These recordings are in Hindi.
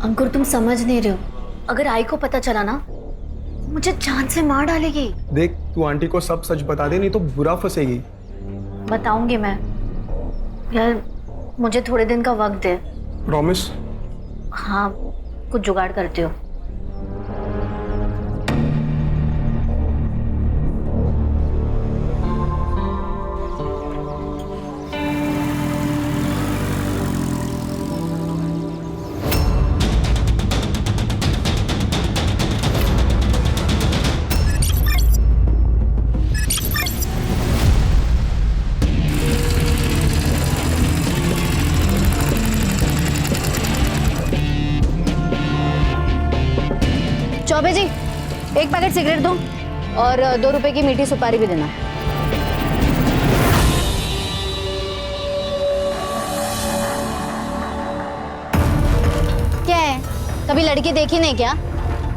अंकुर तुम समझ नहीं रहे हो, अगर आई को पता चला ना मुझे जान से मार डालेगी। देख तू आंटी को सब सच बता दे, नहीं तो बुरा फंसेगी। बताऊंगी मैं यार, मुझे थोड़े दिन का वक्त दे। प्रॉमिस? हाँ, कुछ जुगाड़ करती हो। चौबे जी, एक पैकेट सिगरेट दो और 2 रुपए की मीठी सुपारी भी देना। क्या है, कभी लड़की देखी नहीं क्या?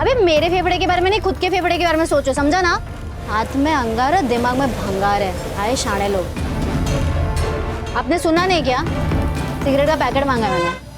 अबे मेरे फेफड़े के बारे में नहीं, खुद के फेफड़े के बारे में सोचो, समझा ना? हाथ में अंगार है, दिमाग में भंगार है। आए शाणे लोग। आपने सुना नहीं क्या? सिगरेट का पैकेट मांगा है मैंने।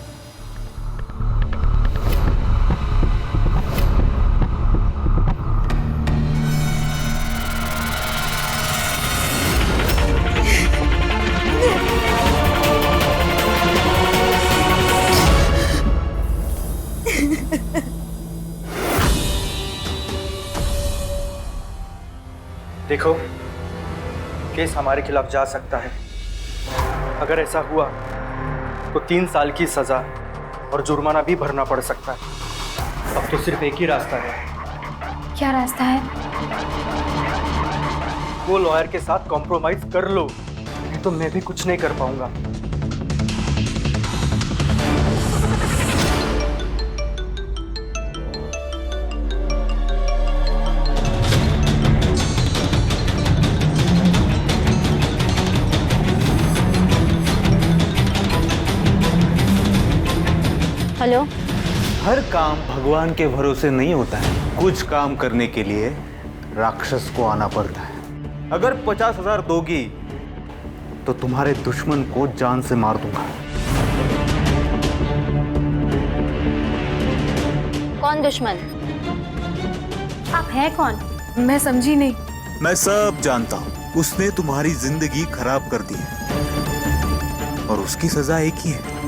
देखो, केस हमारे खिलाफ जा सकता है। अगर ऐसा हुआ तो 3 साल की सजा और जुर्माना भी भरना पड़ सकता है। अब तो सिर्फ एक ही रास्ता है। क्या रास्ता है? वो लॉयर के साथ कॉम्प्रोमाइज कर लो, नहीं तो मैं भी कुछ नहीं कर पाऊंगा। हेलो। हर काम भगवान के भरोसे नहीं होता है। कुछ काम करने के लिए राक्षस को आना पड़ता है। अगर 50,000 दोगी तो तुम्हारे दुश्मन को जान से मार दूंगा। कौन दुश्मन? आप हैं कौन? मैं समझी नहीं। मैं सब जानता हूं। उसने तुम्हारी जिंदगी खराब कर दी है और उसकी सजा एक ही है,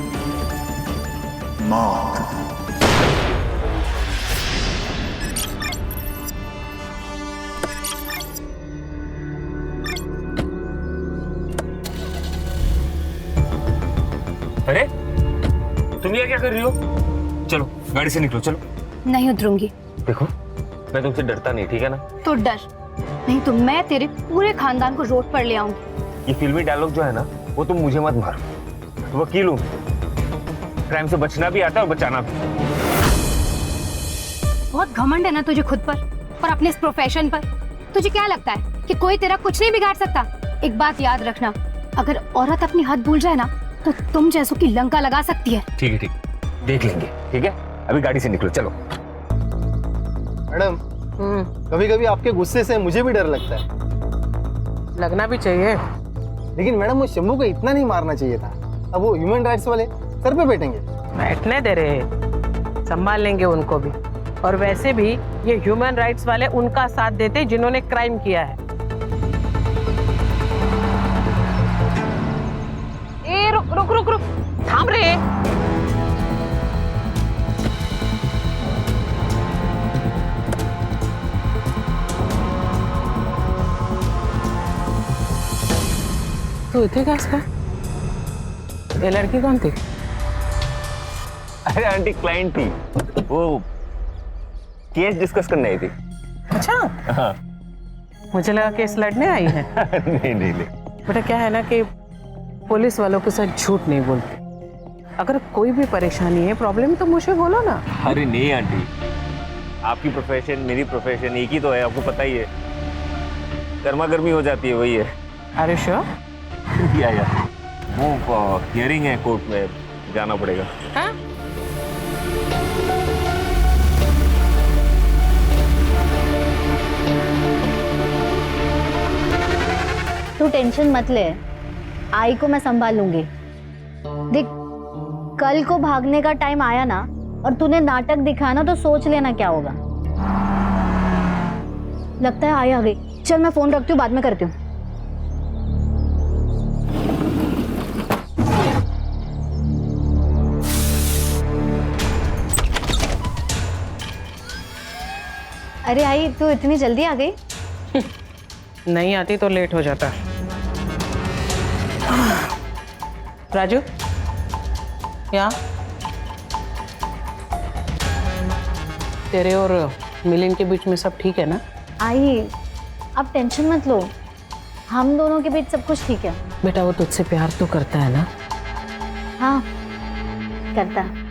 मौत। अरे तुम ये क्या कर रही हो? चलो गाड़ी से निकलो, चलो। नहीं उतरूंगी। देखो, मैं तुमसे डरता नहीं, ठीक है ना? तो डर नहीं तो मैं तेरे पूरे खानदान को रोड पर ले आऊंगी। ये फिल्मी डायलॉग जो है ना, वो तुम मुझे मत मारो। वकील हूँ, क्राइम से बचना भी आता है और बचाना भी। बहुत घमंड है ना तुझे खुद पर और अपने इस प्रोफेशन पर। तुझे क्या लगता है कि कोई तेरा कुछ नहीं बिगाड़ सकता? एक बात याद रखना, अगर औरत अपनी हद भूल जाए ना तो तुम जैसों की लंका लगा सकती है। ठीक है, ठीक, देख लेंगे। ठीक है, अभी गाड़ी से निकलो, चलो। मैडम, कभी कभी आपके गुस्से से मुझे भी डर लगता है। लगना भी चाहिए। लेकिन मैडम, वो शंभू को इतना नहीं मारना चाहिए था। अब वो ह्यूमन राइट्स वाले सर पे बैठेंगे। बैठने दे रहे हैं, संभाल लेंगे उनको भी। और वैसे भी ये ह्यूमन राइट्स वाले उनका साथ देते जिन्होंने क्राइम किया है। ए रुक रुक रुक रुक, थाम रे। तू इतने कैसे का? ये लड़की कौन थी? अरे आंटी, क्लाइंट थी, वो केस डिस्कस करने आई थी। अच्छा, हाँ। मुझे लगा केस लड़ने आई है। नहीं नहीं नहीं। बेटा क्या है ना कि पुलिस वालों के साथ झूठ नहीं बोलते। अगर कोई भी परेशानी है, प्रॉब्लम, तो मुझे बोलो ना। अरे नहीं आंटी, आपकी प्रोफेशन मेरी प्रोफेशन एक ही तो है, आपको पता ही है। गर्मा गर्मी हो जाती है, वही है। अरे श्योर? या वो हियरिंग है, कोर्ट में जाना पड़ेगा। हाँ? तू टेंशन मत ले, आई को मैं संभाल लूंगी। देख, कल को भागने का टाइम आया ना और तूने नाटक दिखाया ना तो सोच लेना क्या होगा। लगता है आई आ गई। चल मैं फोन रखती हूँ, बाद में करती हूँ। अरे आई, तू इतनी जल्दी आ गई? नहीं आती तो लेट हो जाता। राजू, यहाँ तेरे और मिलिंद के बीच में सब ठीक है ना? आई, आप टेंशन मत लो, हम दोनों के बीच सब कुछ ठीक है। बेटा वो तुझसे प्यार तो करता है ना? हाँ, करता है।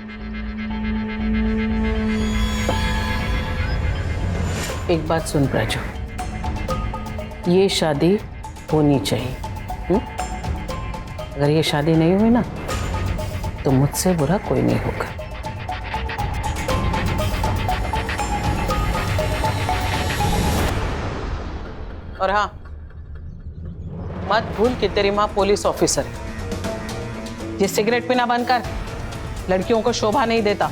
एक बात सुन प्राजू, ये शादी होनी चाहिए। अगर ये शादी नहीं हुई ना तो मुझसे बुरा कोई नहीं होगा। और हाँ, मत भूल कि तेरी माँ पुलिस ऑफिसर है। ये सिगरेट पीना बंद कर, लड़कियों को शोभा नहीं देता।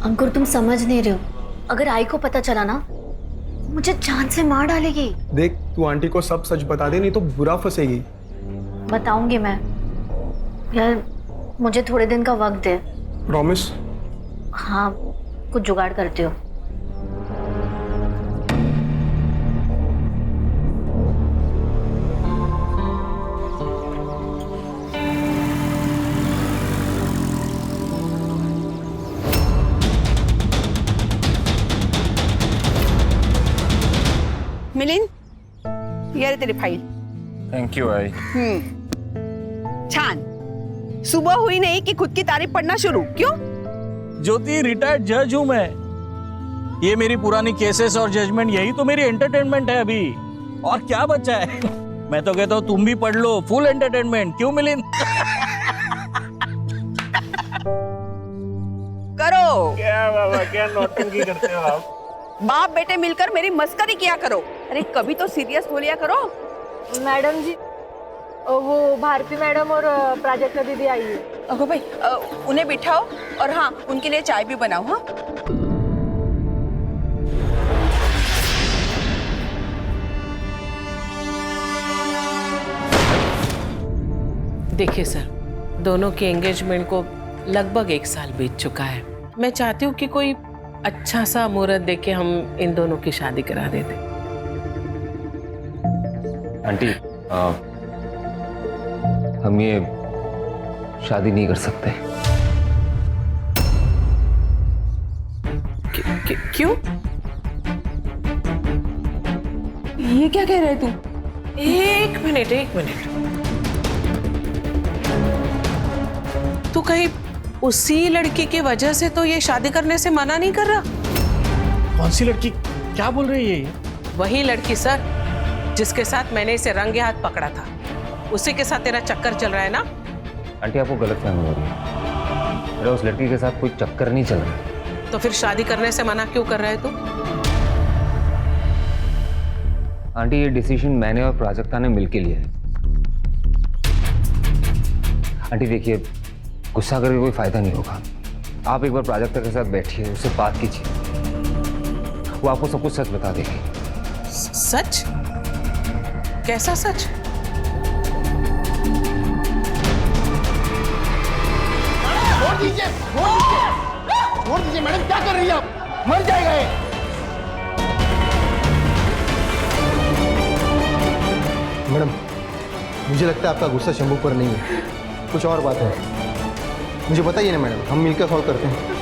अंकुर, तुम समझ नहीं रहे हो, अगर आई को पता चला ना मुझे जान से मार डालेगी। देख, तू आंटी को सब सच बता दे, नहीं तो बुरा फंसेगी। बताऊंगी मैं। यार मुझे थोड़े दिन का वक्त दे। प्रॉमिस? हाँ, कुछ जुगाड़ करती हो। मिलिंद, ये रे तेरी फाइल। थैंक यू आई। छान। सुबह हुई नहीं कि खुद की तारीफ पढ़ना शुरू। क्यों? ज्योति, रिटायर्ड जज हूं मैं। ये मेरी पुरानी केसेस और जजमेंट, यही तो मेरी एंटरटेनमेंट है अभी। और क्या बचा है? मैं तो कहता हूँ तुम भी पढ़ लो, फुल एंटरटेनमेंट। क्यों मिलिंद? करो। क्या बाबा, क्या नौटंकी करते हो आप? बाप बेटे मिलकर मेरी मस्करी किया करो। अरे कभी तो सीरियस हो लिया करो। मैडम जी, वो भारती मैडम और प्राजक्ता दीदी आई है। ओहो भाई, उन्हें बिठाओ और हाँ, उनके लिए चाय भी बनाओ। हाँ, देखिए सर, दोनों के एंगेजमेंट को लगभग 1 साल बीत चुका है। मैं चाहती हूँ कि कोई अच्छा सा मुहूर्त देके हम इन दोनों की शादी करा देते। आंटी, हम ये शादी नहीं कर सकते। क्यों? ये क्या कह रहे तू? एक मिनट। तू कहीं उसी लड़की की वजह से तो ये शादी करने से मना नहीं कर रहा? कौन सी लड़की? क्या बोल रही है ये? वही लड़की सर, जिसके साथ मैंने इसे रंगे हाथ पकड़ा था। उसी के साथ तेरा चक्कर चल रहा है ना? आंटी, आपको गलतफहमी हो रही है। मेरा उस लड़की के साथ कोई चक्कर नहीं चल रहा। तो फिर शादी करने से मना क्यों कर रहा है तू? आंटी, ये डिसीजन मैंने और प्राजक्ता ने मिलके लिया है। आंटी देखिए, गुस्सा करके कोई फायदा नहीं होगा। आप एक बार प्राजक्ता के साथ बैठिए, उससे बात कीजिए, वो आपको सब कुछ सच बता देगी। सच? कैसा सच? छोड़ दीजिए मैडम, क्या कर रही है आप? मर जाएगा ये। मैडम, मुझे लगता है आपका गुस्सा शंभू पर नहीं है, कुछ और बात है। मुझे बताइए ना मैडम, हम मिलकर सॉल्व करते हैं।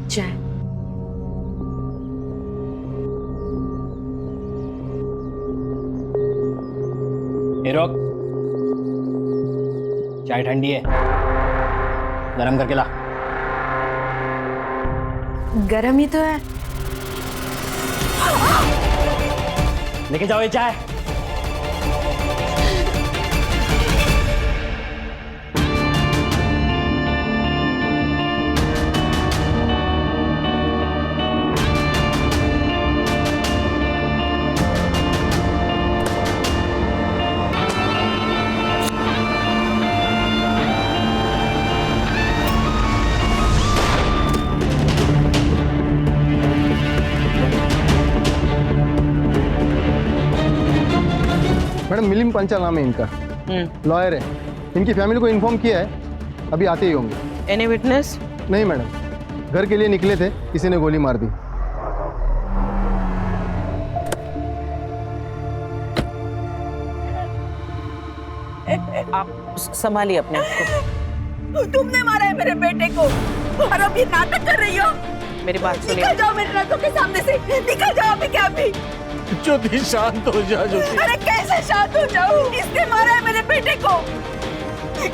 चाय। रोक, चाय ठंडी है, गरम करके ला। गरम ही तो है। लेके जाओ ये चाय। मिलिंद पांचाल नाम है इनका, लॉयर है। इनकी फैमिली को इन्फॉर्म किया है, अभी आते ही होंगे। Any witness? नहीं मैडम, घर के लिए निकले थे, किसी ने गोली मार दी। आप संभालिए अपने आप को। तुमने मारा है मेरे बेटे को और अब ये नाटक कर रही हो। मेरी बात सुनिए। निकल जाओ मेरे नजरों के सामने से, निकल जाओ अभी क्या अभी। ज्योति शांत हो जा ज्योति। अरे कैसे शांत हो जाऊं? इसने मारा है मेरे बेटे को।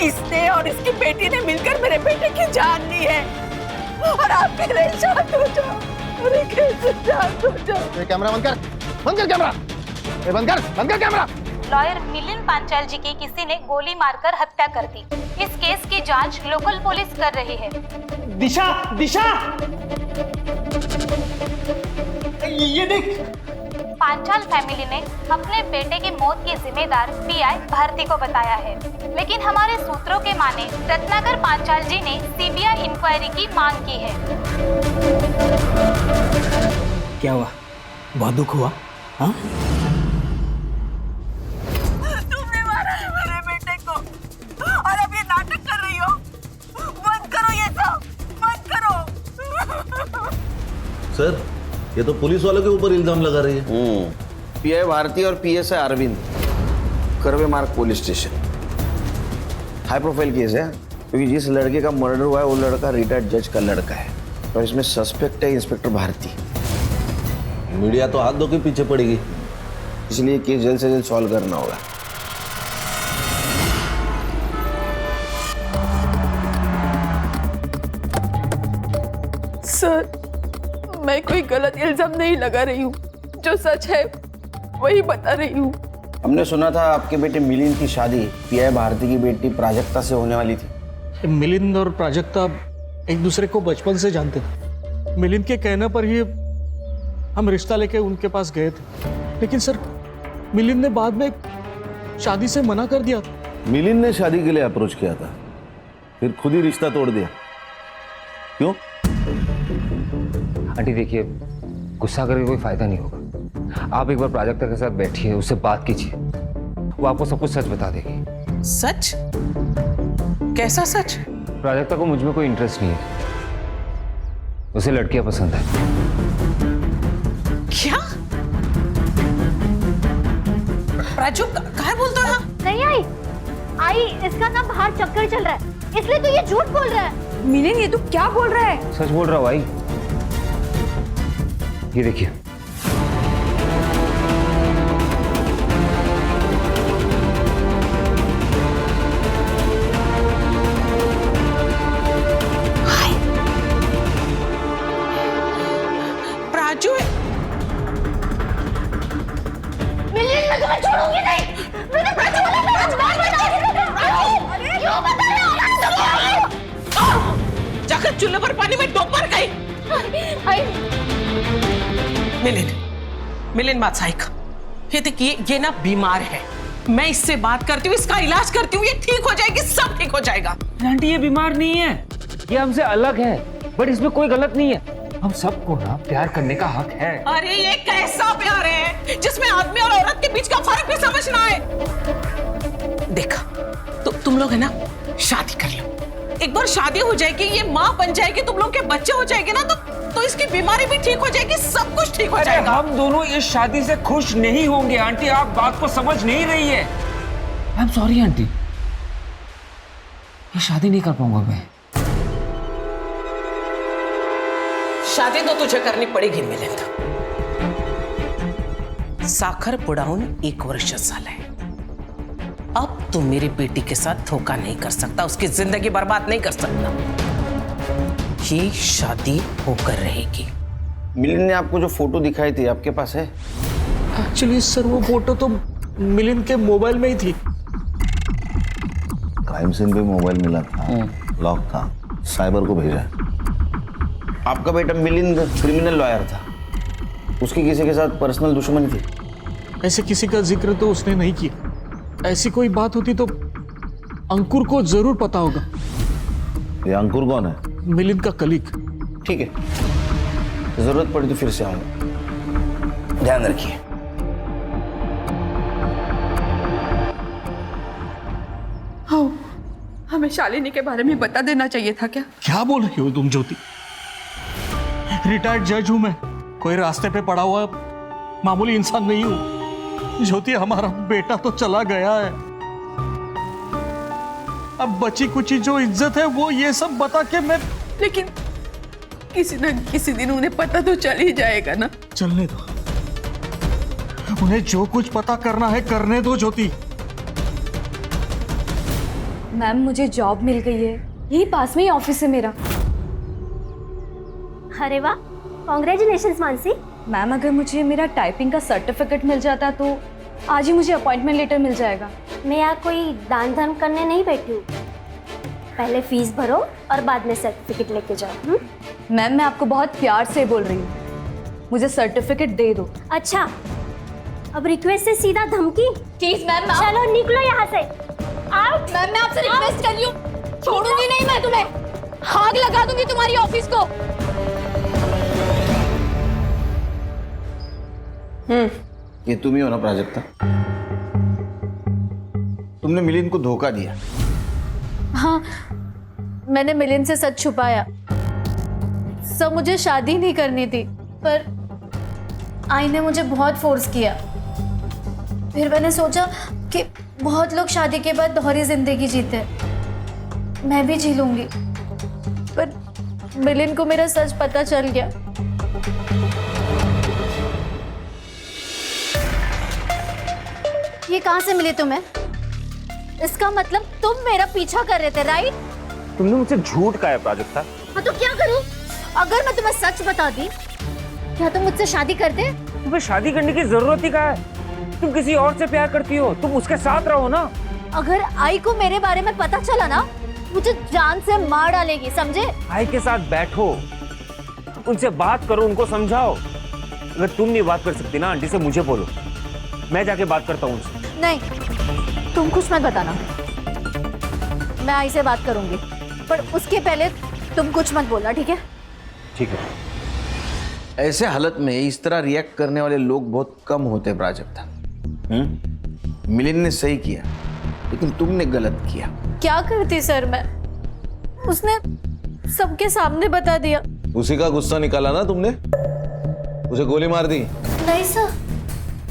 इसने और इसकी बेटी ने मिलकर मेरे बेटे की जान ली है और आप कह रहे हैं शांत हो जाओ। अरे कैसे शांत हो जाओ? कैमरा बंद कर, बंद कर कैमरा, बंद कर कैमरा। लॉयर मिलिंद पांचाल जी की किसी ने गोली मारकर हत्या कर दी। इस केस की जांच लोकल पुलिस कर रही है। दिशा, दिशा, ये देख। पांचाल फैमिली ने अपने बेटे की मौत की जिम्मेदार पीआई भारती को बताया है, लेकिन हमारे सूत्रों के माने रत्नाकर पांचाल जी ने सीबीआई इंक्वायरी की मांग की है। क्या हुआ? बहुत दुख हुआ? हाँ? तुमने मारा है मेरे बेटे को और अब ये नाटक कर रही हो। बंद करो ये सब, बंद करो। सर, ये तो पुलिस वालों के ऊपर इल्जाम लगा रही है। पीआई भारती और पीएसआई अरविंद, करवे मार्ग police station. High profile case है क्योंकि जिस लड़के का मर्डर हुआ है वो लड़का रिटायर्ड जज का लड़का है और इसमें सस्पेक्ट है इंस्पेक्टर भारती। मीडिया तो हाथ धो के पीछे पड़ेगी, इसलिए केस जल्द से जल्द सॉल्व करना होगा। सर, मैं कोई गलत इल्जाम नहीं लगा रही हूँ, जो सच है वही बता रही हूँ। हमने सुना था आपके बेटे मिलिंद की शादी पीआई भारती की बेटी प्राजक्ता से होने वाली थी। मिलिंद और प्राजक्ता एक दूसरे को बचपन से जानते थे। मिलिंद के कहने पर ही हम रिश्ता लेके उनके पास गए थे, लेकिन सर मिलिंद ने बाद में शादी से मना कर दिया। मिलिंद ने शादी के लिए अप्रोच किया था, फिर खुद ही रिश्ता तोड़ दिया। क्यों? आंटी देखिए, गुस्सा करके कोई फायदा नहीं होगा। आप एक बार प्राजक्ता के साथ बैठिए, उससे बात कीजिए, वो आपको सब कुछ सच बता देगी। सच? कैसा सच? प्राजक्ता को मुझ में कोई इंटरेस्ट नहीं है, उसे लड़कियां पसंद है। क्या? प्राजू क्या बोलता है? नहीं आई, इसका ना बाहर चक्कर चल रहा है, इसलिए तो ये झूठ बोल रहा है। मिलिंद, ये तू क्या बोल रहा है? सच बोल रहा हूँ भाई, ये देखिए। प्राजू है। मिलिंद, मैं तुम्हें छोड़ूंगी नहीं। मैंने प्राजू वाला बात बताई। क्यों बता रहे हो? जाकर चूल्हे पर पानी में डूब मर गई। मिलिंद बात साइक, ये देखिए, ये ना बीमार है। मैं इससे बात करती हूँ, इसका इलाज करती हूँ, ये ठीक हो जाएगी, सब ठीक हो जाएगा। आंटी ये बीमार नहीं है, ये हमसे अलग है, बट इसमें कोई गलत नहीं है। हम सबको ना प्यार करने का हक है। अरे ये कैसा प्यार है जिसमें आदमी और औरत के बीच का फर्क भी समझना है? देखा तो तुम लोग है ना, शादी कर लो। एक बार शादी हो जाएगी, ये माँ बन जाएगी, तुम लोग के बच्चे हो जाएंगे ना, तो इसकी बीमारी भी ठीक हो जाएगी, सब कुछ ठीक हो जाएगा। हम दोनों इस शादी से खुश नहीं होंगे आंटी, आप बात को समझ नहीं रही है। आई एम सॉरी आंटी, ये शादी नहीं कर पाऊंगा मैं। शादी तो तुझे करनी पड़ेगी मिलिंद। साखर पुडाऊन 1 वर्ष झालंय। अब तू मेरी बेटी के साथ धोखा नहीं कर सकता, उसकी जिंदगी बर्बाद नहीं कर सकता। ये शादी होकर रहेगी। मिलिंद ने आपको जो फोटो दिखाई थी आपके पास है? एक्चुअली सर वो फोटो तो मिलिंद के मोबाइल में ही थी। क्राइम सीन पे मोबाइल मिला था, लॉक था, साइबर को भेजा। आपका बेटा मिलिंद क्रिमिनल लॉयर था, उसकी किसी के साथ पर्सनल दुश्मनी थी? ऐसे किसी का जिक्र तो उसने नहीं किया। ऐसी कोई बात होती तो अंकुर को जरूर पता होगा। ये अंकुर कौन है? मिलिंद का कलीग। ठीक है, जरूरत पड़ी तो फिर से आऊंगा, ध्यान रखिए। हमें शालिनी के बारे में बता देना चाहिए था क्या? क्या बोल रही हो तुम ज्योति? रिटायर्ड जज हूं मैं, कोई रास्ते पे पड़ा हुआ मामूली इंसान नहीं हूं। ज्योति, हमारा बेटा तो चला गया है, अब बची कुची जो इज्जत है वो ये सब बता के मैं। लेकिन किसी न किसी दिन उन्हें पता तो चल ही जाएगा ना। चलने दो, उन्हें जो कुछ पता करना है करने दो ज्योति। मैम, मुझे जॉब मिल गई है, यही पास में ही ऑफिस है मेरा। अरे वाह, कॉन्ग्रेचुलेशंस मानसी। मैम, अगर मुझे मेरा टाइपिंग का सर्टिफिकेट मिल जाता तो आज ही मुझे अपॉइंटमेंट लेटर मिल जाएगा। मैं यहाँ कोई दान धर्म करने नहीं बैठी हूँ। पहले फीस भरो और बाद में सर्टिफिकेट लेके जाओ। मैम, मैं आपको बहुत प्यार से बोल रही हूँ, मुझे सर्टिफिकेट दे दो। अच्छा, अब रिक्वेस्ट से सीधा धमकी? प्लीज मैम, चलो निकलो यहाँ से। आउट। मैम, मैं आपसे रिक्वेस्ट कर रही हूँ, छोड़ूंगी नहीं मैं तुम्हें, आग लगा दूंगी तुम्हारी ऑफिस को। ये तुम ही हो ना प्राजक्ता? तुमने मिलिंद को धोखा दिया। हाँ, मैंने मिलिंद से सच छुपाया। सब मुझे शादी नहीं करनी थी, पर आई ने मुझे बहुत फोर्स किया। फिर मैंने सोचा कि बहुत लोग शादी के बाद दोहरी जिंदगी जीते हैं, मैं भी जी लूंगी। पर मिलिंद को मेरा सच पता चल गया। ये कहाँ से मिली तुम्हें? इसका मतलब तुम मेरा पीछा कर रहे थे, राइट? तुमने मुझसे झूठ कहा है प्राजक्ता। हाँ, तो क्या करूं? अगर मैं तुम्हें सच बता दी, क्या तुम मुझसे शादी करते? तुम्हें शादी करने की जरूरत ही क्या है? तुम किसी और से प्यार करती हो, तुम उसके साथ रहो ना। अगर आई को मेरे बारे में पता चला ना, मुझे जान से मार डालेगी, समझे? आई के साथ बैठो, उनसे बात करो, उनको समझाओ। अगर तुम नहीं बात कर सकती ना, आंटी से मुझे बोलो, मैं जाके बात करता हूँ उनसे। नहीं, तुम कुछ मत बताना, मैं आई से बात करूंगी, पर उसके पहले तुम कुछ मत बोलना, ठीक है? ठीक है। ऐसे हालत में इस तरह रिएक्ट करने वाले लोग बहुत कम होते हैं प्राजक्ता। मिलिंद ने सही किया, लेकिन तुमने गलत किया। क्या करती सर मैं? उसने सबके सामने बता दिया। उसी का गुस्सा निकाला ना तुमने, उसे गोली मार दी। नहीं सर,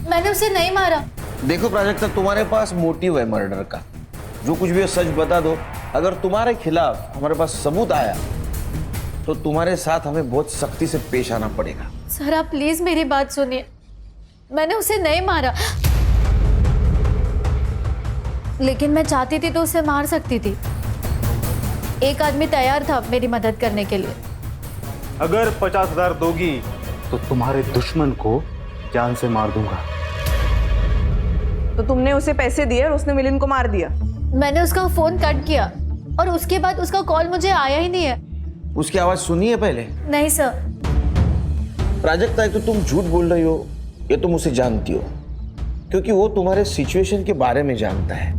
मैंने उसे नहीं मारा। देखो प्राजक्ता, तुम्हारे पास मोटिव है मर्डर का, जो कुछ भी है सच बता दो। अगर तुम्हारे खिलाफ हमारे पास सबूत आया तो तुम्हारे साथ हमें बहुत सख्ती से पेश आना पड़ेगा। सर, आप प्लीज मेरी बात सुनिए, मैंने उसे नहीं मारा, लेकिन मैं चाहती थी तो उसे मार सकती थी। एक आदमी तैयार था मेरी मदद करने के लिए। अगर 50,000 दोगी तो तुम्हारे दुश्मन को जान से मार दूंगा। तो तुमने उसे पैसे दिए और उसने मिलिंद को मार दिया? मैंने उसका फोन कट किया और उसके बाद उसका कॉल मुझे आया ही नहीं है। उसकी आवाज सुनी है पहले? नहीं सर। प्राजक्ता, एक तो तुम झूठ बोल रही हो, ये तुम उसे जानती हो, क्योंकि वो तुम्हारे सिचुएशन के बारे में जानता है।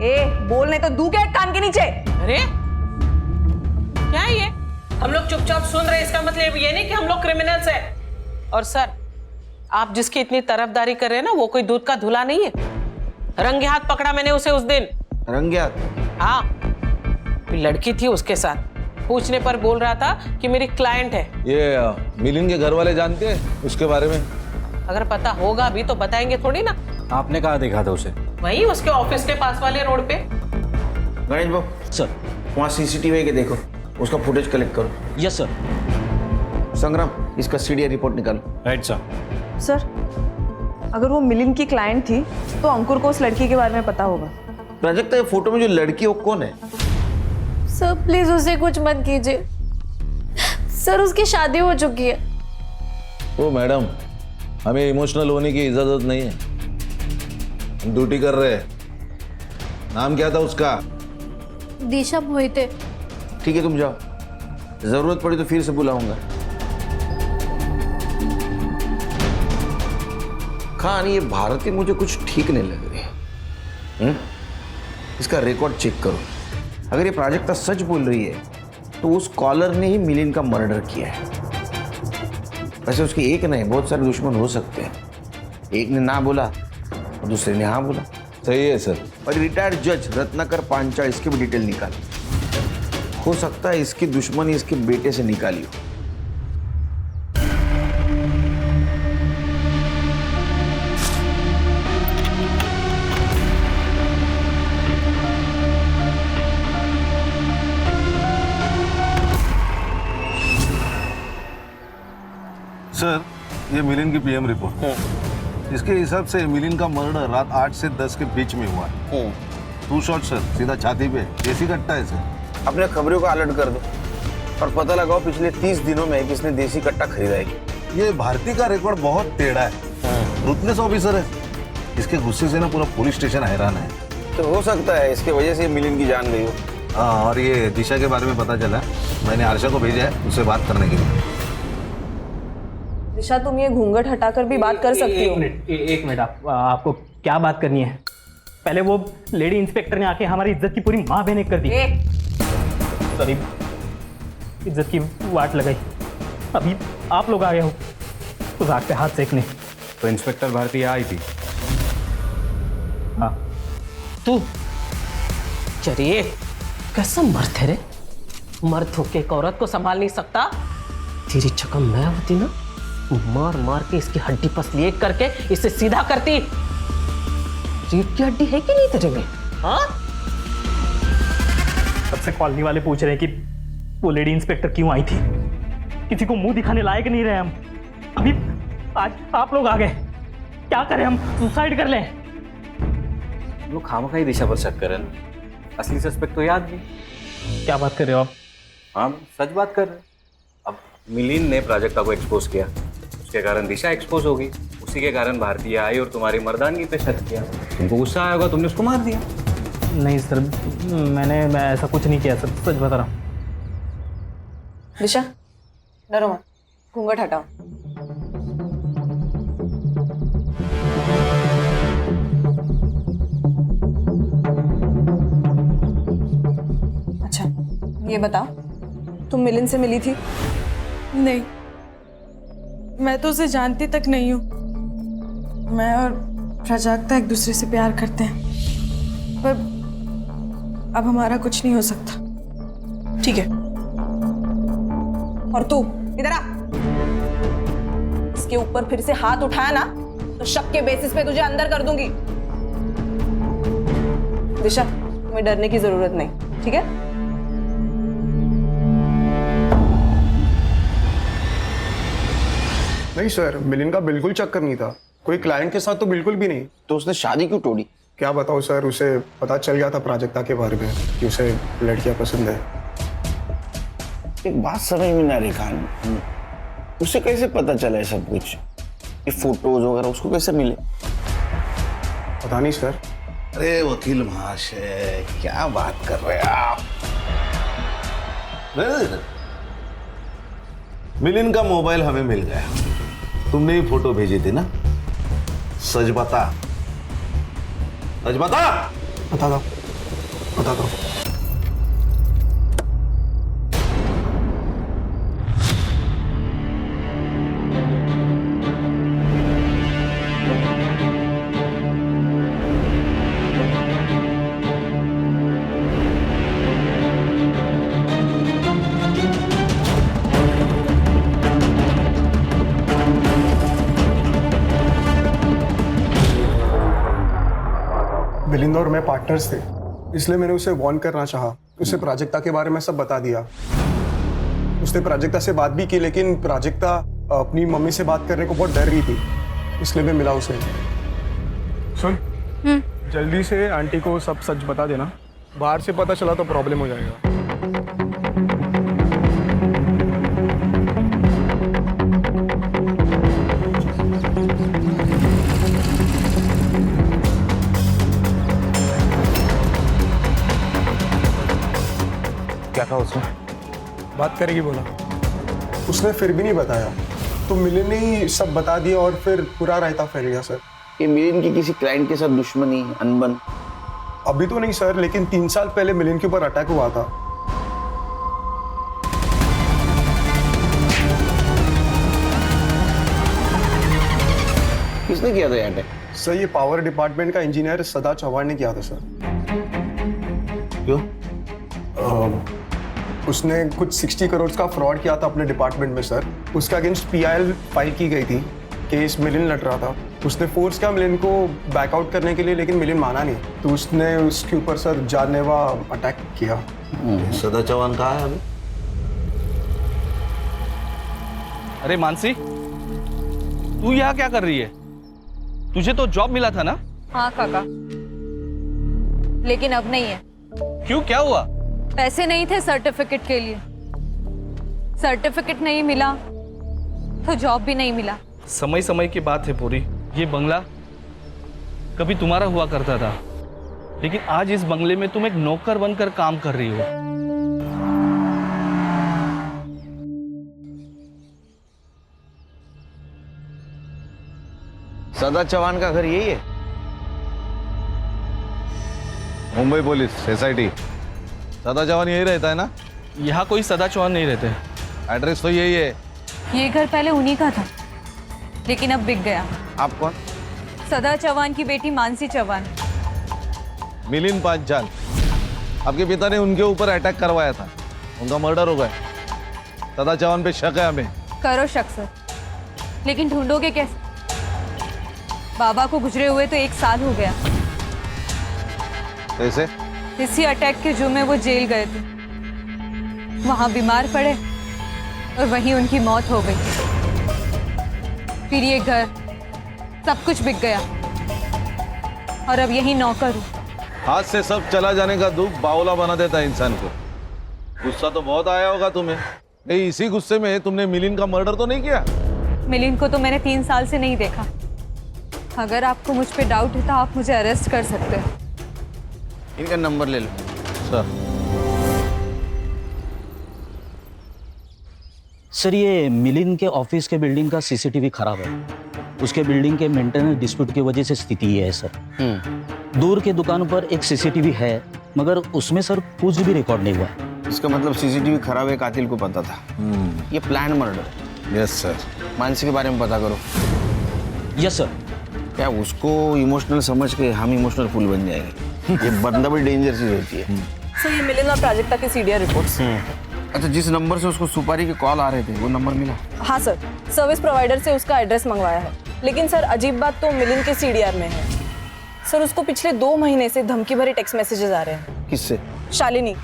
ए, बोल नहीं तो दू क्या कान के नीचे। अरे क्या है ये? हम लोग चुपचाप सुन रहे, इसका मतलब ये नहीं कि हम लोग क्रिमिनल्स हैं। और सर, आप जिसकी इतनी तरफदारी कर रहे हैं ना, वो कोई दूध का धुला नहीं है। रंगे हाथ पकड़ा मैंने उसे उस दिन। रंगे हाथ? हाँ, लड़की थी उसके साथ, पूछने पर बोल रहा था कि मेरी क्लाइंट है। ये मिलिंद के घर वाले जानते हैं उसके बारे में? अगर पता होगा भी तो बताएंगे थोड़ी ना। आपने कहाँ देखा था उसे? वही उसके ऑफिस के पास वाले रोड पे। गणेश बाबू सर, वहाँ सीसीटीवी के देखो, उसका फुटेज कलेक्ट करो। Yes sir. संग्राम, इसका सीडीआई रिपोर्ट निकालो। Right sir. सर, अगर वो मिलिंद की क्लाइंट थी तो अंकुर को उस लड़की के बारे में पता होगा। प्राजक्ता, ये फोटो में जो लड़की है वो कौन है? सर प्लीज उसे कुछ मत कीजिए, सर उसकी शादी हो चुकी है। ओ मैडम, हमें इमोशनल होने की इजाजत नहीं है, हम ड्यूटी कर रहे हैं। नाम क्या था उसका? दिशा मोहिते। ठीक है, तुम जाओ, जरूरत पड़ी तो फिर से बुलाऊंगा। खान, ये भारती मुझे कुछ ठीक नहीं लग रही। इसका रिकॉर्ड चेक करो, अगर ये प्राजक्ता सच बोल रही है तो उस कॉलर ने ही मिलिंद का मर्डर किया है। वैसे उसकी एक नहीं, बहुत सारे दुश्मन हो सकते हैं। एक ने ना बोला और दूसरे ने हाँ बोला। सही है सर। और रिटायर्ड जज रत्नाकर पांचाल, इसकी भी डिटेल निकाल। हो सकता है इसकी दुश्मनी इसके बेटे से निकाली हो। सर, ये मिलिन की पीएम रिपोर्ट। इसके हिसाब से मिलिन का मर्डर रात 8 से 10 के बीच में हुआ है। 2 शॉट सर, सीधा छाती पे। देसी कट्टा है सर। अपने खबरों को अलर्ट कर दो और पता लगाओ पिछले 30 दिनों में किसने देसी कट्टा खरीदा है। ये भारती का रिकॉर्ड बहुत टेढ़ा है। रुतलेस ऑफिसर है। इसके गुस्से से ना पूरा पुलिस स्टेशन हैरान है। तो हो सकता है इसके वजह से मिलिन की जान गई हो। हाँ, और ये दिशा के बारे में पता चला। मैंने आरशा को भेजा है उससे बात करने के लिए। दिशा, तुम ये घूंघट हटाकर भी बात कर सकती हो। एक मिनट, आपको क्या बात करनी है? पहले वो लेडी इंस्पेक्टर ने आके हमारी इज्जत की पूरी माँ बहन कर दी। सॉरी, इज्जत की वाट लगाई। अभी आप लोग आ गए हो तो रात पे हाथ सेकने। तो इंस्पेक्टर भारती आई थी? हाँ। तू चलिए, कैसा मर्द है रे? मर्द होके एक औरत को संभाल नहीं सकता? तेरी जगह मैं होती ना, मार मार के इसकी हड्डी पसली एक करके इसे सीधा करती। रीढ़ की हड्डी है कि नहीं तेरे में? हाँ? सबसे कॉलोनी वाले पूछ रहे हैं कि वो लेडी इंस्पेक्टर क्यों आई थी। किसी को मुंह दिखाने लायक नहीं रहे हम। अभी आज आप लोग आ गए, क्या करें हम? सुसाइड कर लें? लोग खामखा ही दिशा पर शक कर रहे हैं। असली सस्पेक्ट तो याद नहीं। क्या बात कर रहे हो आप? हाँ, सच बात कर रहे हैं। अब मिलिन ने प्राजक्ता को एक्सपोज किया, उसके कारण दिशा एक्सपोज होगी। उसी के कारण भारतीय आई और तुम्हारी मर्दानगी पे शक किया। तुमको गुस्सा आया होगा, तुमने उसको मार दिया। नहीं सर, मैं ऐसा कुछ नहीं किया सर, सच बता रहा हूँ। दिशा, डरो मत, घूंघट हटाओ। अच्छा, ये बताओ, तुम मिलिन से मिली थी? नहीं, मैं तो उसे जानती तक नहीं हूँ। मैं और प्राजक्ता एक दूसरे से प्यार करते हैं, पर अब हमारा कुछ नहीं हो सकता। ठीक है, और तू इधर आ। इसके ऊपर फिर से हाथ उठाया ना तो शक के बेसिस पे तुझे अंदर कर दूंगी। दिशा, तुम्हें डरने की जरूरत नहीं, ठीक है? नहीं सर, मिलिन का बिल्कुल चक्कर नहीं था। कोई क्लाइंट के साथ तो बिल्कुल भी नहीं। तो उसने शादी क्यों तोड़ी? क्या बताओ सर, उसे पता चल गया था प्राजक्ता के बारे में कि उसे लड़कियां पसंद है। एक बात समझ में ना रही खान, उसे कैसे पता चला है सब कुछ? ये फोटोज वगैरह उसको कैसे मिले? पता नहीं सर। अरे वकील महाशय, क्या बात कर रहे हैं आप? मिलिन का मोबाइल हमें मिल गया। तुमने ही फोटो भेजी थी ना? सच बता, सच बता। बता दो, बता दो। मिलिंद और मैं पार्टनर्स थे, इसलिए मैंने उसे वार्न करना चाहा। उसे प्राजक्ता के बारे में सब बता दिया। उसने प्राजक्ता से बात भी की, लेकिन प्राजक्ता अपनी मम्मी से बात करने को बहुत डर रही थी, इसलिए मैं मिला उसे। सुन, जल्दी से आंटी को सब सच बता देना। बाहर से पता चला तो प्रॉब्लम हो जाएगा। क्या कहा उसने? बात करेगी बोला। उसने फिर भी नहीं बताया, तो मिलिन ने ही सब बता दिया और फिर पूरा रायता फैल गया सर। ये मिलिन की किसी क्लाइंट के साथ दुश्मनी, अनबन? अभी तो नहीं सर, लेकिन 3 साल पहले मिलिन के ऊपर अटैक हुआ था। किसने किया था ये अटैक? सर ये पावर डिपार्टमेंट का इंजीनियर सदा चौहान ने किया था सर। क्यों? उसने कुछ 60 करोड़ का फ्रॉड किया था अपने डिपार्टमेंट में सर। उसके अगेंस्ट PIL फाइल की गई थी, केस मिलिन लड़ रहा था। उसने फोर्स किया मिलिन को बैकआउट करने के लिए, लेकिन मिलिन माना नहीं, तो उसने उसके ऊपर सर जानलेवा अटैक किया। सदा चौहान कहाँ है अभी? अरे मानसी, तू यहाँ क्या कर रही है? तुझे तो जॉब मिला था ना? हाँ काका, लेकिन अब नहीं है। क्यों, क्या हुआ? पैसे नहीं थे सर्टिफिकेट के लिए। सर्टिफिकेट नहीं मिला तो जॉब भी नहीं मिला। समय समय की बात है पूरी। ये बंगला कभी तुम्हारा हुआ करता था, लेकिन आज इस बंगले में तुम एक नौकर बनकर काम कर रही हो। सदा चौहान का घर यही है? Mumbai police SIT। सदा चौहान यही रहता है ना? यहाँ कोई सदा चौहान नहीं रहते। एड्रेस तो यही है। ये घर पहले उन्हीं का था, लेकिन अब बिक गया। आप कौन? सदा चौहान की बेटी मानसी चौहान। मिलिंद पांचाल, आपके पिता ने उनके ऊपर अटैक करवाया था, उनका मर्डर हो गया। सदा चौहान पे शक है हमें। करो शक सर, लेकिन ढूंढोगे कैसे? बाबा को गुजरे हुए तो 1 साल हो गया। कैसे? इसी अटैक के जुर्म में वो जेल गए थे, वहां बीमार पड़े और वहीं उनकी मौत हो गई। फिर ये घर, सब कुछ बिक गया और अब यही नौकर हूँ। हाथ से सब चला जाने का दुख बावला बना देता है इंसान को। गुस्सा तो बहुत आया होगा तुम्हें। नहीं, इसी गुस्से में तुमने मिलिंद का मर्डर तो नहीं किया? मिलिंद को तो मैंने 3 साल से नहीं देखा। अगर आपको मुझ पे डाउट है तो आप मुझे अरेस्ट कर सकते हैं। इनका नंबर ले लो। सर ये मिलिंद के ऑफिस के बिल्डिंग का CCTV खराब है। उसके बिल्डिंग के मेंटेनेंस डिस्प्यूट की वजह से स्थिति ये है सर। दूर के दुकान पर एक CCTV है, मगर उसमें सर कुछ भी रिकॉर्ड नहीं हुआ है। इसका मतलब CCTV खराब है, कातिल को पता था। ये plan murder. Yes sir. Mansi के बारे में पता करो। Yes sir. क्या उसको इमोशनल समझ के हम इमोशनल फूल बन जाएंगे? ये बंदा भी डेंजर चीज होती है। सर ये मिलिंद और प्राजक्ता के CDR रिपोर्ट्स। अच्छा, जिस नंबर से उसको सुपारी के कॉल आ रहे थे वो नंबर मिला? हाँ सर, सर्विस प्रोवाइडर से उसका एड्रेस मंगवाया है। लेकिन सर अजीब बात तो मिलिंद के CDR में है। सर उसको पिछले 2 महीने से धमकी भरे टेक्स्ट मैसेजेस आ रहे हैं। किससे? शालिनी।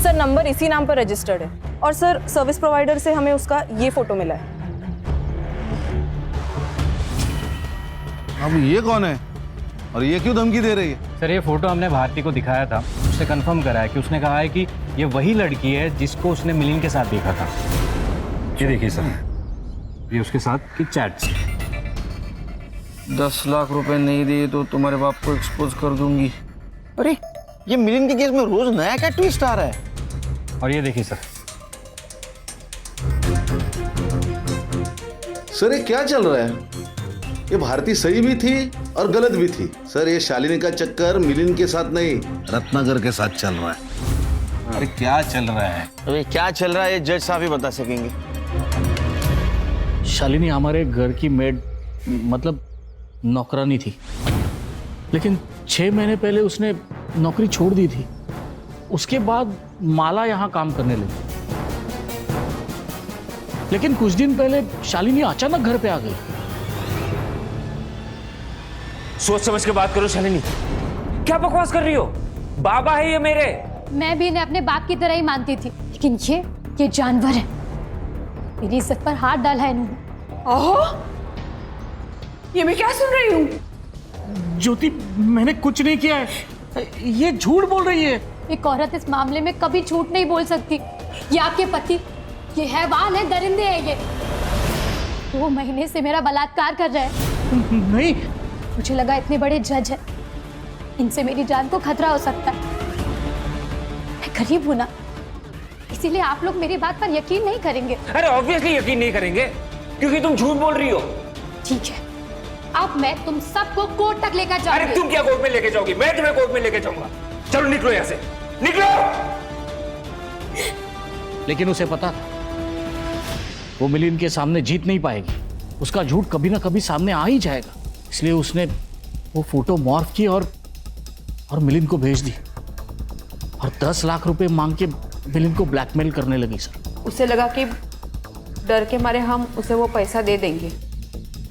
सर नंबर इसी नाम पर रजिस्टर्ड है। और सर सर्विस प्रोवाइडर से हमें उसका ये फोटो मिला है। अब ये कौन है और ये क्यों धमकी दे रही है? सर ये फोटो हमने भारती को दिखाया था, उससे कंफर्म करा है कि उसने कहा है कि ये वही लड़की है जिसको उसने मिलिंद के साथ देखा था। ये देखिए सर, ये उसके साथ की चैट्स। 10 लाख रुपए नहीं दिए तो तुम्हारे बाप को एक्सपोज कर दूंगी। अरे ये मिलिंद के केस में रोज नया क्या ट्विस्ट आ रहा है। और ये देखिए सर। सर ये क्या चल रहा है? ये भारती सही भी थी और गलत भी थी। सर ये शालिनी का चक्कर मिलिंद के साथ नहीं, रत्नाकर के साथ चल रहा है। अरे क्या चल रहा है? अरे क्या चल रहा है ये जज साहब ही बता सकेंगे। शालिनी हमारे घर की मेड, मतलब नौकरानी थी, लेकिन 6 महीने पहले उसने नौकरी छोड़ दी थी। उसके बाद माला यहाँ काम करने लगी, लेकिन कुछ दिन पहले शालिनी अचानक घर पे आ गई। सोच समझ के बात करो शालिनी, क्या बकवास कर रही हो? बाबा है ये मेरे। मैं भी इन्हें अपने बाप की तरह ही मानती थी, लेकिन ये जानवर है। मेरी इज्जत पर हाथ डाला है इन्होंने। ओहो, ये मैं क्या सुन रही हूँ? ज्योति, मैंने कुछ नहीं किया है, ये झूठ बोल रही है। एक औरत इस मामले में कभी झूठ नहीं बोल सकती। ये आपके पति, ये हैवान है, दरिंदे हैं ये। 2 महीने से मेरा बलात्कार कर रहे हैं। नहीं, मुझे लगा इतने बड़े जज है, इनसे मेरी जान को खतरा हो सकता है। मैं गरीब हूं ना, इसीलिए आप लोग मेरी बात पर यकीन नहीं करेंगे। अरे ऑब्वियसली यकीन नहीं करेंगे, क्योंकि तुम झूठ बोल रही हो। ठीक है, अब मैं तुम सबको कोर्ट तक लेकर जाऊंगी। अरे तुम क्या कोर्ट में लेके जाओगी? मैं तुम्हें कोर्ट में लेके जाऊंगा। चलो निकलो यहाँ से, निकलो। लेकिन उसे पता था वो मिलिंद के सामने जीत नहीं पाएगी। उसका झूठ कभी ना कभी सामने आ ही जाएगा, इसलिए उसने वो फोटो मॉर्फ की और मिलिंद को भेज दी और 10 लाख रुपए मांग के मिलिंद को ब्लैकमेल करने लगी सर। उसे लगा कि डर के मारे हम उसे वो पैसा दे देंगे।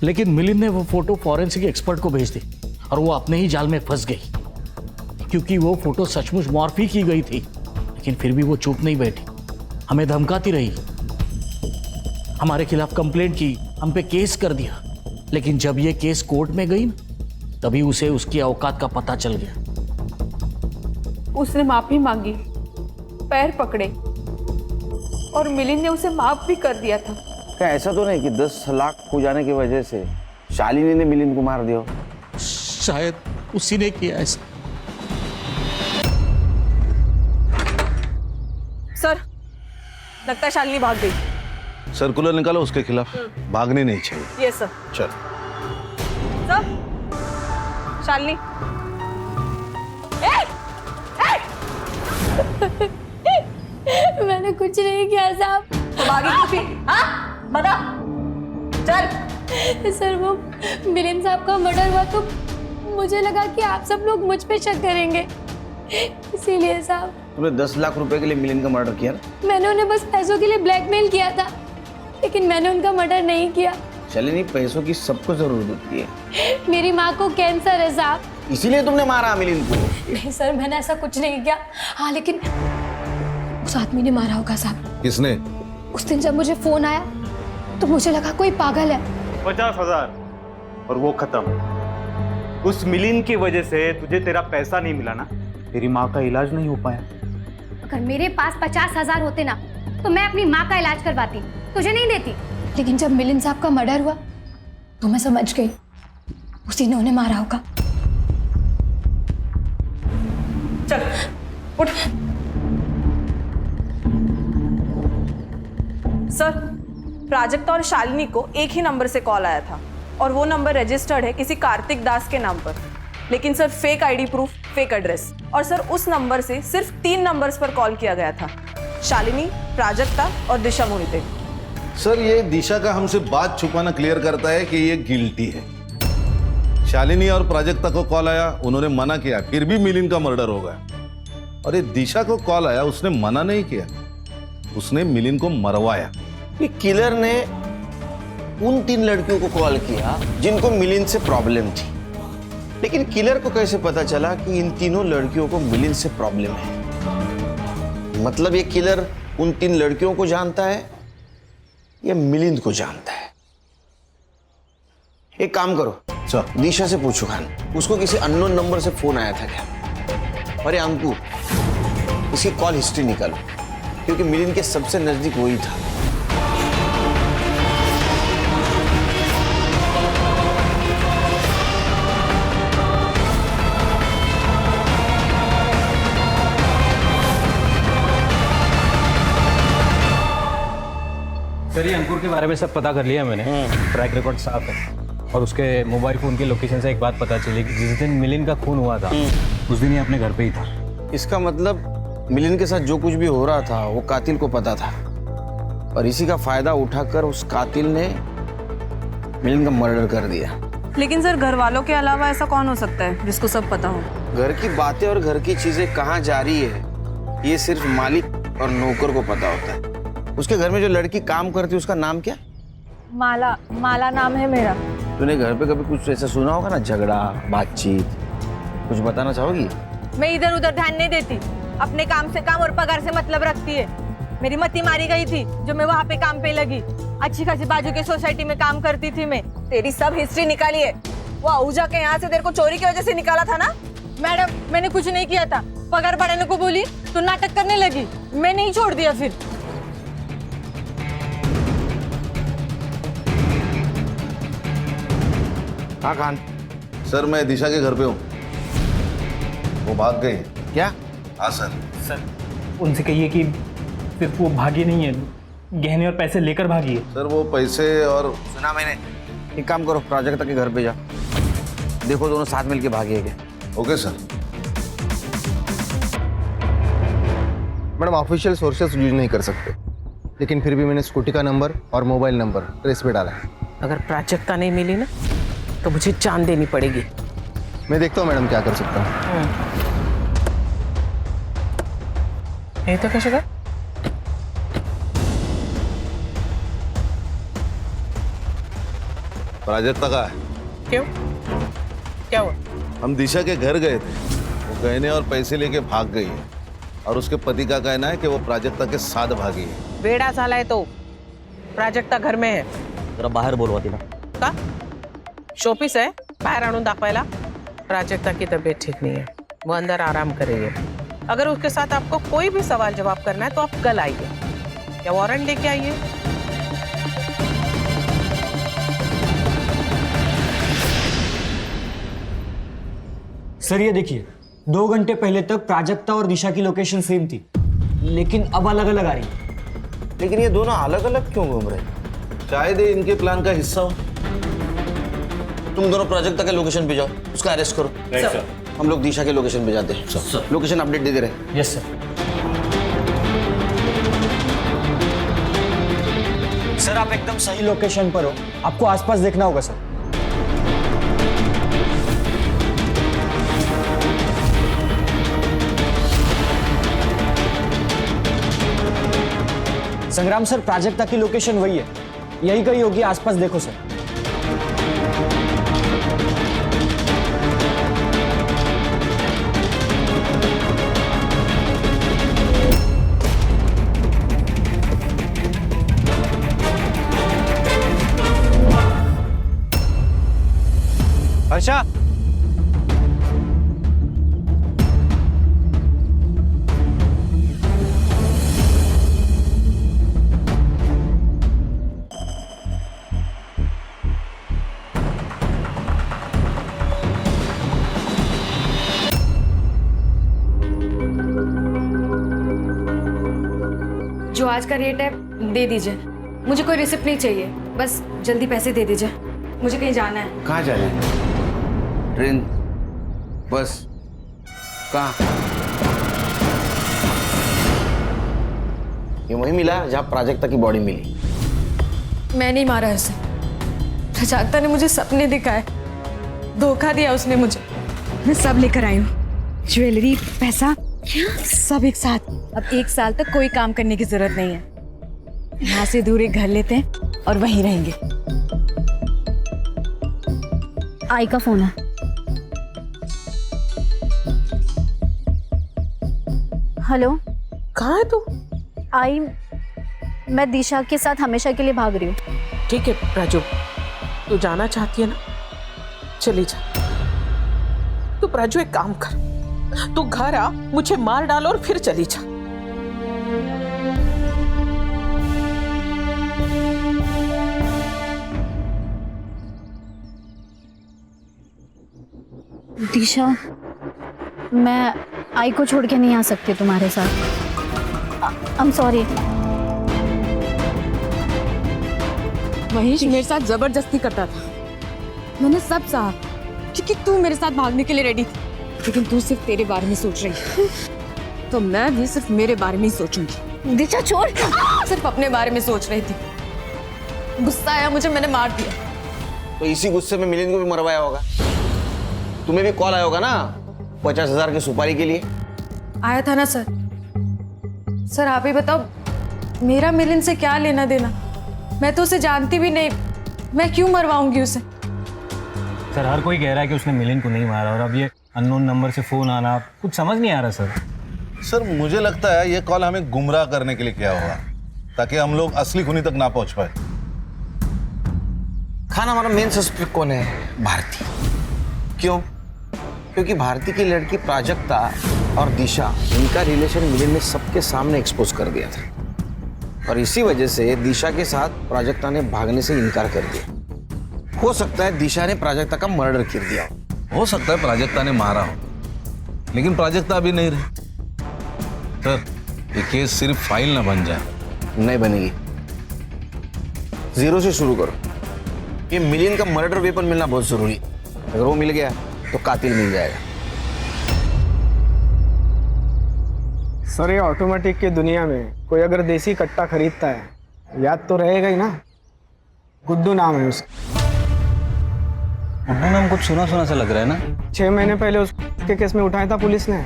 लेकिन मिलिंद ने वो फोटो फॉरेंसिक एक्सपर्ट को भेज दी और वो अपने ही जाल में फंस गई, क्योंकि वो फोटो सचमुच मॉर्फ ही की गई थी। लेकिन फिर भी वो चुप नहीं बैठी, हमें धमकाती रही, हमारे खिलाफ कंप्लेंट की, हम पे केस कर दिया। लेकिन जब ये केस कोर्ट में गई ना, तभी उसे उसकी औकात का पता चल गया। उसने माफी मांगी, पैर पकड़े और मिलिंद ने उसे माफ भी कर दिया था। क्या ऐसा तो नहीं कि 10 लाख खो जाने की वजह से शालिनी ने मिलिंद को मार दिया? शायद उसी ने किया ऐसा। सर, लगता है शालिनी भाग गई। सर्कुलर निकालो उसके खिलाफ, भागनी नहीं चाहिए। ये सर। चल सर, शालिनी। मैंने कुछ नहीं किया साहब। तो भागी क्यों थी? हाँ? बता। चल। सर वो मिलिंद साहब का मर्डर हुआ तो मुझे लगा कि आप सब लोग मुझ पे शक करेंगे, इसीलिए साहब। तुमने 10 लाख रुपए के लिए मिलिंद का मर्डर किया ना? मैंने उन्हें बस पैसों के लिए ब्लैकमेल किया था, लेकिन मैंने उनका मर्डर नहीं किया। शालिनी, पैसों की सबको जरूरत होती है। मेरी माँ को कैंसर है साहब, इसीलिए तुमने मारा मिलिंद को? नहीं सर, मैंने ऐसा कुछ नहीं किया। हाँ, लेकिन उस आदमी ने मारा होगा साहब। किसने? उस दिन जब मुझे फोन आया तो मुझे लगा कोई पागल है। 50,000 और वो खत्म। उस मिलिंद की वजह से तुझे तेरा पैसा नहीं मिला ना, तेरी माँ का इलाज नहीं हो पाया। अगर मेरे पास 50,000 होते ना तो मैं अपनी माँ का इलाज करवाती, तुझे नहीं देती। लेकिन जब मिलिंद साहब का मर्डर हुआ तो मैं समझ गई उसी ने उन्हें मारा होगा। चल, उठ। सर, प्राजक्ता और शालिनी को एक ही नंबर से कॉल आया था और वो नंबर रजिस्टर्ड है किसी कार्तिक दास के नाम पर। लेकिन sir, fake ID proof, fake address. और सर, उस नंबर से सिर्फ 3 नंबर्स पर कॉल किया गया था, शालिनी, प्राजक्ता और दिशा मोहिते। सर, ये दिशा का हमसे बात छुपाना क्लियर करता है कि ये गिल्टी है। शालिनी और प्राजक्ता को कॉल आया, उन्होंने मना किया, फिर भी मिलिंद का मर्डर हो गया। और ये दिशा को कॉल आया, उसने मना नहीं किया, उसने मिलिंद को मरवाया। ये किलर ने उन 3 लड़कियों को कॉल किया जिनको मिलिंद से प्रॉब्लम थी, लेकिन किलर को कैसे पता चला कि इन तीनों लड़कियों को मिलिंद से प्रॉब्लम है? मतलब ये किलर उन 3 लड़कियों को जानता है या मिलिंद को जानता है? एक काम करो, दिशा से पूछो खान, उसको किसी अननोन नंबर से फोन आया था क्या? अरे अंकु, इसकी कॉल हिस्ट्री निकालो, क्योंकि मिलिंद के सबसे नजदीक वही था। सर, ये अंकुर के बारे में सब पता कर लिया मैंने, ट्रैक रिकॉर्ड साफ है। और उसके मोबाइल फोन की लोकेशन से एक बात पता चली कि जिस दिन मिलिंद का खून हुआ था उस दिन ही अपने घर पे ही था। इसका मतलब मिलिंद के साथ जो कुछ भी हो रहा था वो कातिल को पता था, और इसी का फायदा उठाकर उस कातिल ने मिलिंद का मर्डर कर दिया। लेकिन सर, घर वालों के अलावा ऐसा कौन हो सकता है जिसको सब पता हो? घर की बातें और घर की चीजें कहाँ जा रही है ये सिर्फ मालिक और नौकर को पता होता है। उसके घर में जो लड़की काम करती है उसका नाम क्या? माला। माला नाम है मेरा। तूने घर पे कभी कुछ ऐसा सुना होगा ना, झगड़ा, बातचीत, कुछ बताना चाहोगी? मैं इधर उधर ध्यान नहीं देती, अपने काम से काम और पगार से मतलब रखती है। मेरी मती मारी गई थी जो मैं वहाँ पे काम पे लगी। अच्छी खासी बाजू के सोसाइटी में काम करती थी मैं। तेरी सब हिस्ट्री निकाली है। वो आहूजा के यहाँ से तेरे को चोरी की वजह से निकाला था ना? मैडम, मैंने कुछ नहीं किया था। पगार बढ़ाने को बोली तो नाटक करने लगी, मैं नहीं छोड़ दिया फिर। हाँ खान। सर, मैं दिशा के घर पे हूँ, वो भाग गई। क्या? हाँ सर। सर, उनसे कहिए कि सिर्फ वो भागी नहीं है, गहने और पैसे लेकर भागी है। सर, वो पैसे और... सुना मैंने। एक काम करो, प्राजक्ता के घर पे जा, देखो दोनों साथ मिलके भागे क्या। Okay sir. Madam, official sources use नहीं कर सकते, लेकिन फिर भी मैंने स्कूटी का नंबर और मोबाइल नंबर ट्रेस पे डाला है। अगर प्राजक्ता नहीं मिली ना तो मुझे जान देनी पड़ेगी। मैं देखता हूँ मैडम क्या कर सकता हूँ। हे तो कशा काय? प्राजक्ता का क्यों? क्या हुआ? हम दिशा के घर गए थे, वो गहने और पैसे लेके भाग गई है और उसके पति का कहना है कि वो प्राजक्ता के साथ भागी है। वेडा झालाय तो प्राजक्ता घर में है. जरा बाहेर बोलवा तिला. का? शोपीस है बाहर आणून दाखवायला. प्राजक्ता की तबीयत ठीक नहीं है, वो अंदर आराम करेगी. अगर उसके साथ आपको कोई भी सवाल जवाब करना है तो आप कल आइए या वारंट लेके आइए. सर ये देखिए, 2 घंटे पहले तक प्राजक्ता और दिशा की लोकेशन सेम थी, लेकिन अब अलग अलग आ रही है. लेकिन ये दोनों अलग अलग क्यों घूम रहे? शायद ये इनके प्लान का हिस्सा हो। तुम दोनों प्राजक्ता के लोकेशन पे जाओ, उसका अरेस्ट करो. सर. हम लोग दिशा के लोकेशन पे जाते हैं. लोकेशन अपडेट दे दे रहे. Yes sir. सर आप एकदम सही लोकेशन पर हो, आपको आसपास देखना होगा सर. संग्राम सर, प्राजक्ता की लोकेशन वही है, यही कहीं होगी, आसपास देखो सर. हर्षा, जो आज का रेट है दे दीजिए. मुझे कोई रिसिप्ट नहीं चाहिए, बस जल्दी पैसे दे दीजिए. मुझे कहीं जाना है. कहाँ जाना है? ट्रेन, बस, कहाँ? ये वही मिला जहाँ प्राजक्ता की बॉडी मिली. मैं नहीं मारा उसे. प्राजक्ता ने मुझे सपने दिखाए, धोखा दिया उसने मुझे. मैं सब लेकर आई हूँ, ज्वेलरी, पैसा, सब एक साथ. अब 1 साल तक कोई काम करने की जरूरत नहीं है. यहाँ से दूर एक घर लेते हैं और वहीं रहेंगे. आई का फोन है. हेलो, कहाँ है तू? आई, मैं दिशा के साथ हमेशा के लिए भाग रही हूँ. ठीक है राजू, तू जाना चाहती है ना, चली जा. तू राजू एक काम कर, तू घर आ, मुझे मार डालो और फिर चली जा. दिशा, मैं आई को छोड़ के नहीं आ सकती तुम्हारे साथ. I am sorry. महेश मेरे साथ जबरदस्ती करता था. मैंने सब सहा क्योंकि तू मेरे साथ भागने के लिए रेडी थी. लेकिन तू सिर्फ तेरे बारे में सोच रही है, तो मैं भी सिर्फ मेरे बारे में ही सोचूंगी. दिशा छोड़. सिर्फ अपने बारे में सोच रही थी. गुस्सा आया मुझे, मैंने मार दिया. तो इसी गुस्से में मिलिंद को भी मरवाया होगा. तुम्हें भी कॉल आया होगा ना 50,000 की सुपारी के लिए. आया था ना सर. सर आप ही बताओ, मेरा मिलिंद से क्या लेना देना? मैं तो उसे जानती भी नहीं, मैं क्यों मरवाऊंगी उसे? सर हर कोई कह रहा है कि उसने मिलिंद को नहीं मारा, और अब ये अननोन नंबर से फोन आना कुछ समझ नहीं आ रहा सर. सर मुझे लगता है ये कॉल हमें गुमराह करने के लिए किया होगा, ताकि हम लोग असली खूनी तक ना पहुंच पाए. खान, हमारा मेन सस्पेक्ट कौन है? भारती. क्यों? क्योंकि भारती की लड़की प्राजक्ता और दिशा, इनका रिलेशन मिलिंद ने सबके सामने एक्सपोज कर दिया था, और इसी वजह से दिशा के साथ प्राजक्ता ने भागने से इनकार कर दिया. हो सकता है दिशा ने प्राजक्ता का मर्डर कर दिया. हो सकता है प्राजक्ता ने मारा हो, लेकिन प्राजक्ता अभी नहीं रही. सर ये केस सिर्फ फाइल ना बन जाए. नहीं बनेगी. जीरो से शुरू करो. ये मिलिंद का मर्डर वेपन मिलना बहुत जरूरी. अगर वो मिल गया तो कातिल मिल जाएगा. सर ये ऑटोमेटिक की दुनिया में कोई अगर देसी कट्टा खरीदता है, याद तो रहेगा ही ना. गुड्डू नाम है उसका. गुड्डू नाम कुछ सुना सुना सा लग रहा है ना। 6 महीने पहले उसके केस में उठाया था पुलिस ने।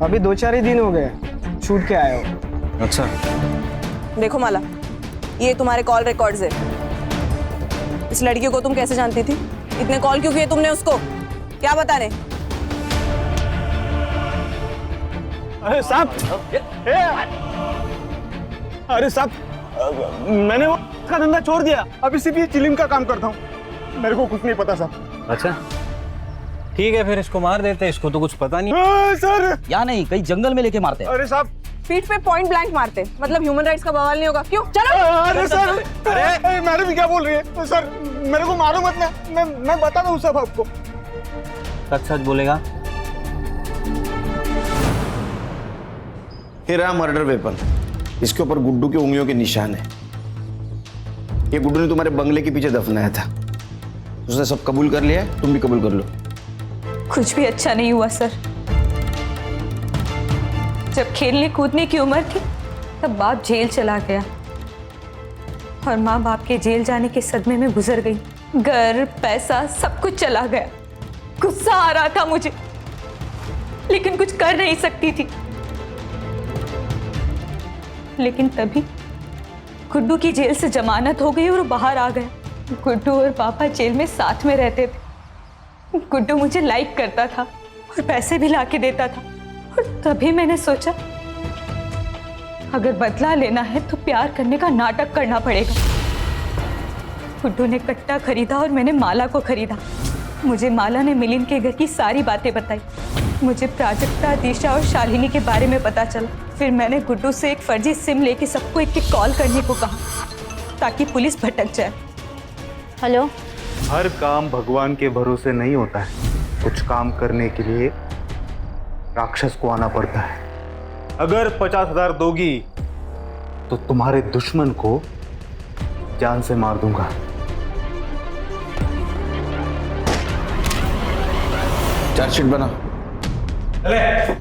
अभी 2-4 ही दिन हो गए छूट के आए हो। अच्छा, देखो माला, ये तुम्हारे कॉल रिकॉर्ड्स है। इस लड़की को तुम कैसे जानती थी? इतने कॉल क्यों किए तुमने उसको? क्या बताने? अरे साहब, अरे साहब, मैंने वो का धंधा छोड़ दिया, अभी सिर्फ ये चिलिम का काम करता हूँ। मेरे को कुछ नहीं पता साहब। अच्छा ठीक है, फिर इसको मार देते हैं, इसको तो कुछ पता नहीं। सर या नहीं, कहीं जंगल में लेके मारते हैं। अरे साहब, पीठ पे पॉइंट ब्लैंक मारते, मतलब ह्यूमन राइट्स का बवाल नहीं होगा? क्यों? चलो। अरे सर, अरे मैडम भी क्या बोल रही है? सर मेरे को मारो मत, मैं बता दूँ सब आपको। सच सच बोलेगा? ये रहा मर्डर वेपन, इसके ऊपर गुड्डू के उंगलियों के निशान है। ये गुड्डू ने तुम्हारे बंगले के पीछे दफनाया था। उसने सब कबूल कर लिया है, तुम भी कबूल कर लो। कुछ भी अच्छा नहीं हुआ सर। जब खेलने कूदने की उम्र थी तब बाप जेल चला गया और माँ बाप के जेल जाने के सदमे में गुजर गई। घर, पैसा, सब कुछ चला गया। गुस्सा आ रहा था मुझे, लेकिन कुछ कर नहीं सकती थी। लेकिन तभी गुड्डू की जेल से जमानत हो गई और वो बाहर आ गया। गुड्डू और पापा जेल में साथ में रहते थे। गुड्डू मुझे लाइक करता था और पैसे भी लाके देता था। और तभी मैंने सोचा अगर बदला लेना है तो प्यार करने का नाटक करना पड़ेगा। गुड्डू ने कट्टा खरीदा और मैंने माला को खरीदा। मुझे माला ने मिलिंद के घर की सारी बातें बताई। मुझे प्राजक्ता, दिशा और शालिनी के बारे में पता चला। फिर मैंने गुड्डू से एक फर्जी सिम लेके सबको एक कॉल करने को कहा ताकि पुलिस भटक जाए। हेलो। हर काम भगवान के भरोसे नहीं होता है। कुछ काम करने के लिए राक्षस को आना पड़ता है। अगर 50,000 दोगी तो तुम्हारे दुश्मन को जान से मार दूंगा। चार्जशीट बना। अरे